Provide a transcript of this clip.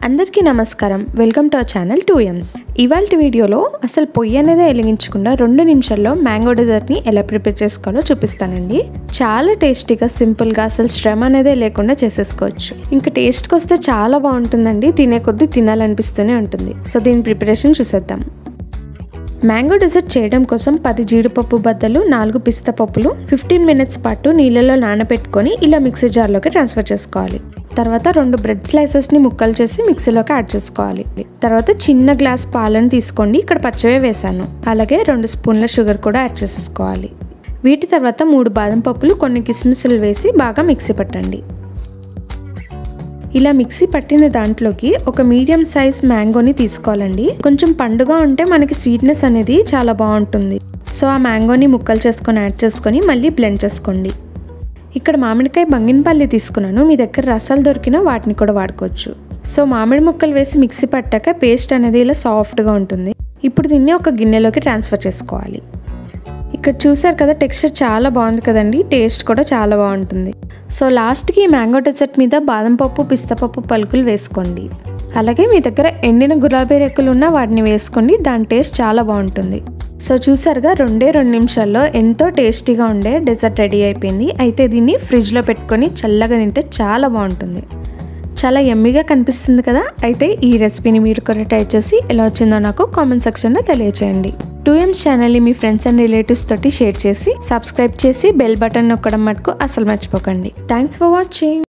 అందరికీ నమస్కారం. Welcome to our channel 2Ms. ఇవాల్టి వీడియోలో అసలు పొయ్యి అనేది వెలిగించకుండా 2 నిమిషాల్లో మ్యాంగో డెజర్ట్ని ఎలా ప్రిపేర్ చేసుకోవాలో చూపిస్తానండి. చాలా టేస్టీగా, సింపుల్గా, అసలు శ్రమ అనేది లేకుండా చేసేసుకోవచ్చు. ఇంకా టేస్ట్కి వస్తే చాలా బాగుంటుందండి. తినే కొద్దీ తినాలనిపిస్తూనే ఉంటుంది. సో దీని ప్రిపరేషన్ చూసేద్దాం. మ్యాంగో డెజర్ట్ చేయడం కోసం 10 జీడిపప్పు బద్దలు, 4 పిస్తా పప్పులు 15 మినిట్స్ పాటు నీళ్ళలో నానబెట్టుకొని ఇలా మిక్సీ జార్లోకి ట్రాన్స్ఫర్ చేసుకోవాలి. తర్వాత 2 బ్రెడ్ స్లైసెస్ని ముక్కలు చేసి మిక్సీలోకి యాడ్ చేసుకోవాలి. తర్వాత చిన్న గ్లాస్ పాలను తీసుకోండి. ఇక్కడ పచ్చవే వేసాను. అలాగే 2 స్పూన్ల షుగర్ కూడా యాడ్ చేసేసుకోవాలి. వీటి తర్వాత 3 బాదం పప్పులు, కొన్ని కిస్మిస్లు వేసి బాగా మిక్సీ పట్టండి. ఇలా మిక్సీ పట్టిన దాంట్లోకి ఒక మీడియం సైజ్ మ్యాంగోని తీసుకోవాలండి. కొంచెం పండుగా ఉంటే మనకి స్వీట్నెస్ అనేది చాలా బాగుంటుంది. సో ఆ మ్యాంగోని ముక్కలు చేసుకొని యాడ్ చేసుకొని మళ్ళీ బ్లెండ్ చేసుకోండి. ఇక్కడ మామిడికాయ బంగినపల్లి తీసుకున్నాను. మీ దగ్గర రసాలు దొరికినా వాటిని కూడా వాడుకోవచ్చు. సో మామిడి ముక్కలు వేసి మిక్సీ పట్టాక పేస్ట్ అనేది ఇలా సాఫ్ట్గా ఉంటుంది. ఇప్పుడు దీన్ని ఒక గిన్నెలోకి ట్రాన్స్ఫర్ చేసుకోవాలి. ఇక్కడ చూసారు కదా, టెక్స్చర్ చాలా బాగుంది కదండి. టేస్ట్ కూడా చాలా బాగుంటుంది. సో లాస్ట్కి ఈ మ్యాంగో డెజర్ట్ మీద బాదం పప్పు, పిస్తా పప్పు పలుకులు వేసుకోండి. అలాగే మీ దగ్గర ఎండిన గులాబీ రేకులు ఉన్నా వాటిని వేసుకోండి. దాని టేస్ట్ చాలా బాగుంటుంది. సో చూసారుగా, 2 నిమిషాల్లో ఎంతో టేస్టీగా ఉండే డెజర్ట్ రెడీ అయిపోయింది. అయితే దీన్ని ఫ్రిడ్జ్లో పెట్టుకొని చల్లగా తింటే చాలా బాగుంటుంది. చాలా యమ్మీగా కనిపిస్తుంది కదా. అయితే ఈ రెసిపీని మీరు కూడా ట్రై చేసి ఎలా వచ్చిందో నాకు కామెంట్ సెక్షన్లో తెలియజేయండి. 2Ms ఛానల్ని మీ ఫ్రెండ్స్ అండ్ రిలేటివ్స్ తోటి షేర్ చేసి సబ్స్క్రైబ్ చేసి బెల్ బటన్ నొక్కడం మటుకు అసలు మర్చిపోకండి. Thanks for watching.